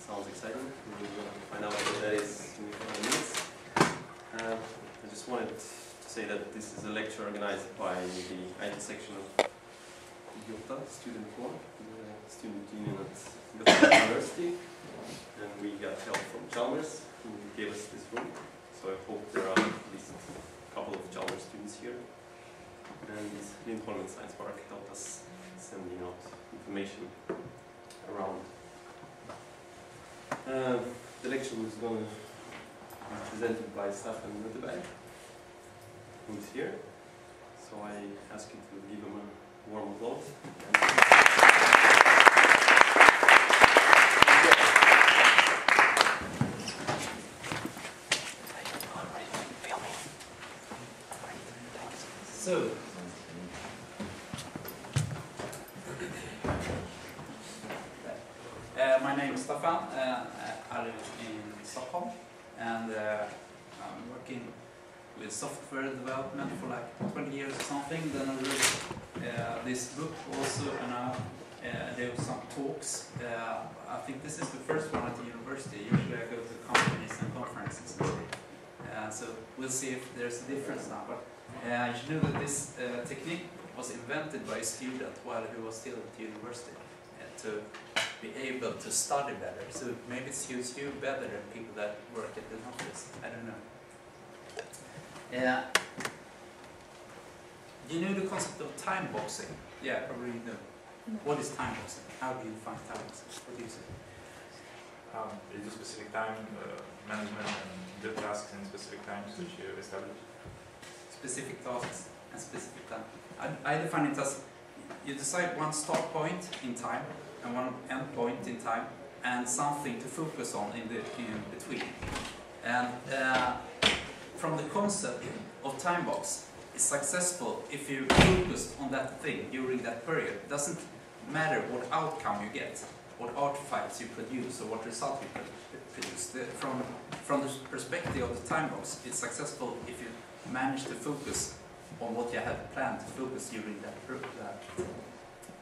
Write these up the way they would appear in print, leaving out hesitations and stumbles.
sounds exciting. We'll find out what that is in a couple of minutes. I just wanted to say that this is a lecture organized by the IT section of Göta student forum, the student union at Göta University, and we got help from Chalmers, who gave us this room. So I hope there are at least a couple of Chalmers students here. And Lindholm and Science Park helped us sending out information around. The lecture was going to be presented by Staffan Nöteberg, who is here. So I ask you to give him a warm applause. So, my name is Staffan. I live in Stockholm, and I'm working with software development for like 20 years or something. Then I wrote this book also, and I do some talks. I think this is the first one at the university. Usually I go to companies and conferences. So we'll see if there's a difference now. But you should know that this technique was invented by a student while he was still at the university to be able to study better. So maybe it suits you better than people that work at the office. I don't know. You know the concept of time boxing? Yeah, probably you know. What is time boxing? How do you define time boxing? What do you say? You do specific time management and do tasks in specific times which you establish. Specific tasks and specific time. I define it as you decide one start point in time and one end point in time and something to focus on in between. And from the concept of time box, it's successful if you focus on that thing during that period. It doesn't matter what outcome you get, what artifacts you produce or what result you produce. From the perspective of the time box, it's successful if you manage to focus on what you had planned to focus during that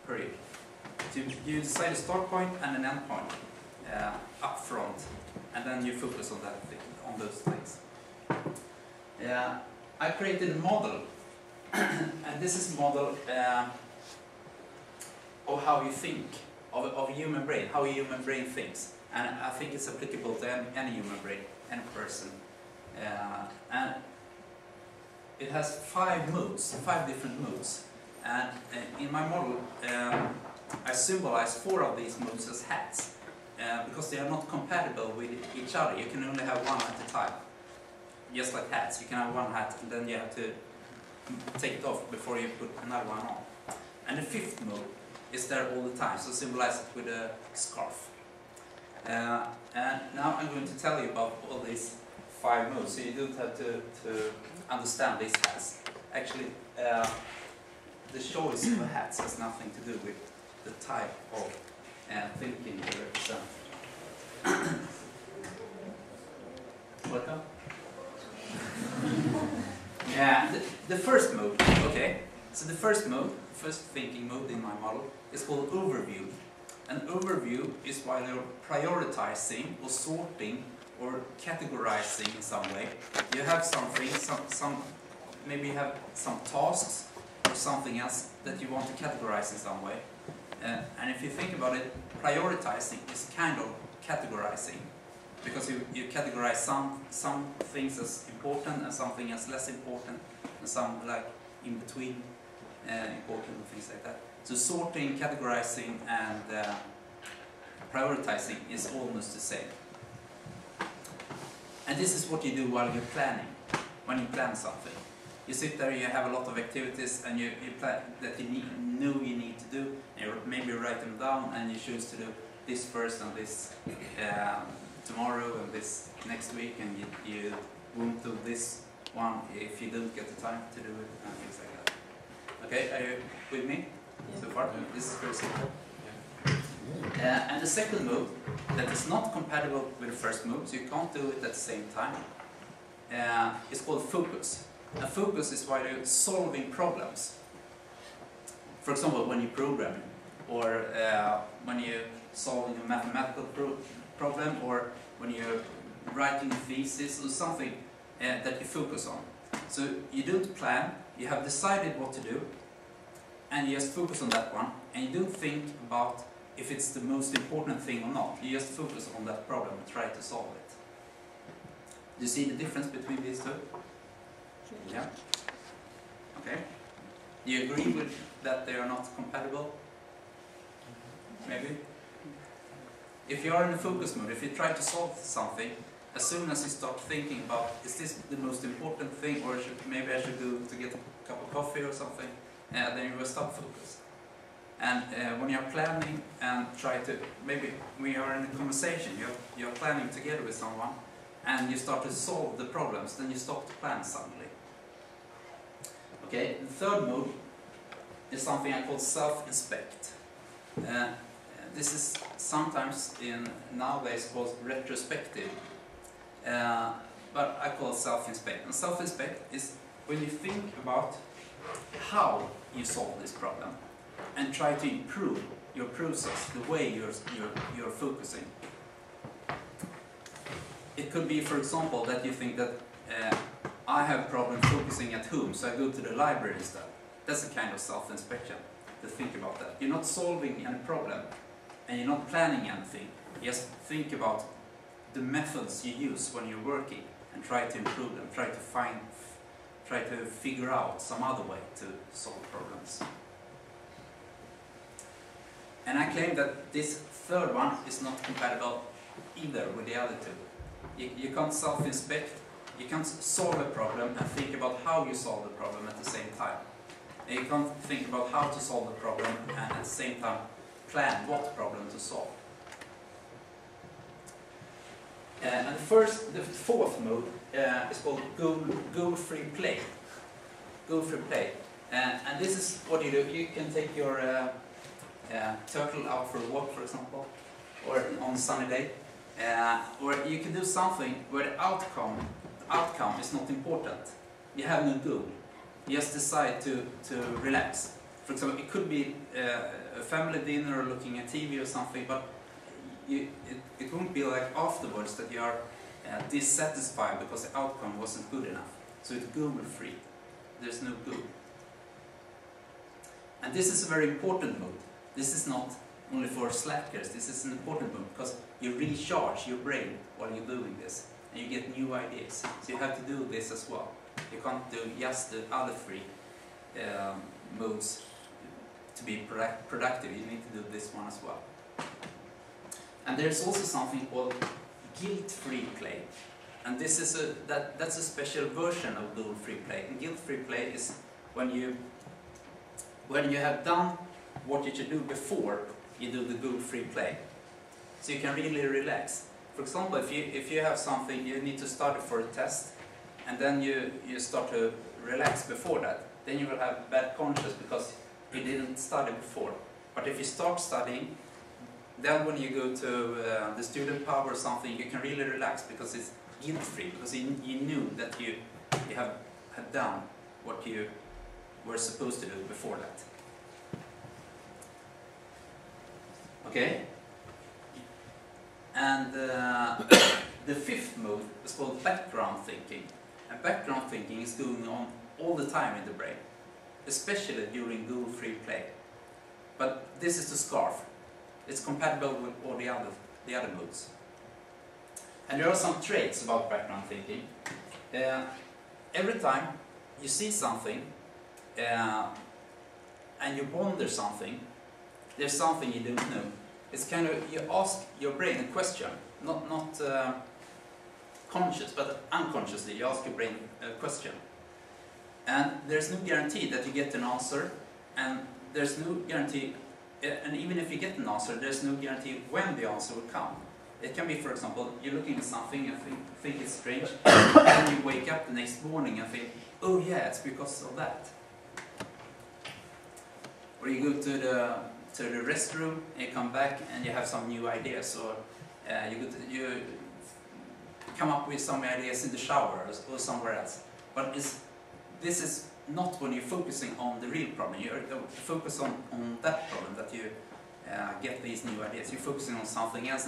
period. So you decide a start point and an end point up front, and then you focus on that thing, on those things. I created a model, and this is a model of how you think, of a human brain, how a human brain thinks. And I think it's applicable to any human brain, any person. And it has 5 modes, 5 different modes. And in my model, I symbolize 4 of these modes as hats, because they are not compatible with each other. You can only have one at a time. Just like hats, you can have one hat and then you have to take it off before you put another one on. And the 5th mode is there all the time, so symbolize it with a scarf. And now I'm going to tell you about all these 5 modes, so you don't have to understand these hats. Actually, the choice of the hats has nothing to do with the type of thinking they represent. Welcome. Yeah, the first mode, okay. So the first mode, first thinking mode in my model, is called overview. An overview is while you're prioritizing or sorting or categorizing in some way. You have something, maybe you have some tasks or something else that you want to categorize in some way. And if you think about it, prioritizing is kind of categorizing, because you categorize some things as important and something as less important, and some like in between important and things like that. So sorting, categorizing, and prioritizing is almost the same. And this is what you do while you're planning. When you plan something, you sit there, you have a lot of activities, and you plan that you know you need to do, and you maybe write them down, and you choose to do this first and this tomorrow and this next week, and you won't do this one if you don't get the time to do it, and things like that. Okay, are you with me so far? This is very simple. And the second mode that is not compatible with the first mode, so you can't do it at the same time, is called focus. And focus is while you're solving problems. For example, when you program, or when you solving a mathematical problem, or when you're writing a thesis or something that you focus on. So you don't plan, you have decided what to do, and you just focus on that one, and you don't think about if it's the most important thing or not. You just focus on that problem and try to solve it. Do you see the difference between these two? Yeah? Okay. Do you agree with that they are not compatible? Maybe? If you are in a focus mode, if you try to solve something, as soon as you start thinking about, is this the most important thing, or maybe I should go to get a cup of coffee or something, then you will stop focus. And when you're planning and try to, maybe when you're in a conversation, you're planning together with someone, and you start to solve the problems, then you stop to plan suddenly. Okay, the third mode is something I call self-inspect. This is sometimes nowadays called retrospective, but I call it self-inspect. And self-inspect is when you think about how you solve this problem and try to improve your process, the way you're focusing. It could be, for example, that you think that I have problem focusing at home, so I go to the library instead. That's a kind of self-inspection, to think about that. You're not solving any problem, and you're not planning anything. You just think about the methods you use when you're working, and try to improve them, try to figure out some other way to solve problems. And I claim that this third one is not compatible either with the other two. You can't self-inspect, you can't solve a problem and think about how you solve the problem at the same time. And you can't think about how to solve the problem and at the same time plan what problem to solve. And the fourth mode is called goal-free play. Goal-free play. And this is what you do. You can take your turtle out for a walk, for example, or on a sunny day. Or you can do something where the outcome is not important. You have no goal. You just decide to relax. For example, it could be a family dinner or looking at TV or something, but it won't be like afterwards that you are dissatisfied because the outcome wasn't good enough. So it's goal-free. There's no goal. And this is a very important mode. This is not only for slackers. This is an important mode because you recharge your brain while you're doing this, and you get new ideas. So you have to do this as well. You can't do just the other three modes to be productive. You need to do this one as well. And there's also something called guilt-free play. And this is that's a special version of goal-free play. And guilt-free play is when you have done what you should do before you do the goal-free play. So you can really relax. For example, if you have something, you need to study for a test, and then you start to relax before that, then you will have bad conscience because you didn't study before. But if you start studying, then when you go to the student pub or something, you can really relax because it's guilt-free, because you knew that you have done what you were supposed to do before that. Okay? And the fifth mode is called background thinking. And background thinking is going on all the time in the brain, especially during goal-free play. But this is the scarf. It's compatible with all the other modes. And there are some traits about background thinking. Every time you see something and you wonder something, there's something you don't know. It's kind of, you ask your brain a question, not conscious, but unconsciously you ask your brain a question. And there's no guarantee that you get an answer, and there's no guarantee, and even if you get an answer, there's no guarantee when the answer will come. It can be, for example, you're looking at something and think it's strange, and then you wake up the next morning and think, oh yeah, it's because of that. Or you go to the restroom and you come back and you have some new ideas, or you come up with some ideas in the shower or somewhere else. But this is not when you're focusing on the real problem. You focus on that problem that you get these new ideas. You're focusing on something else, and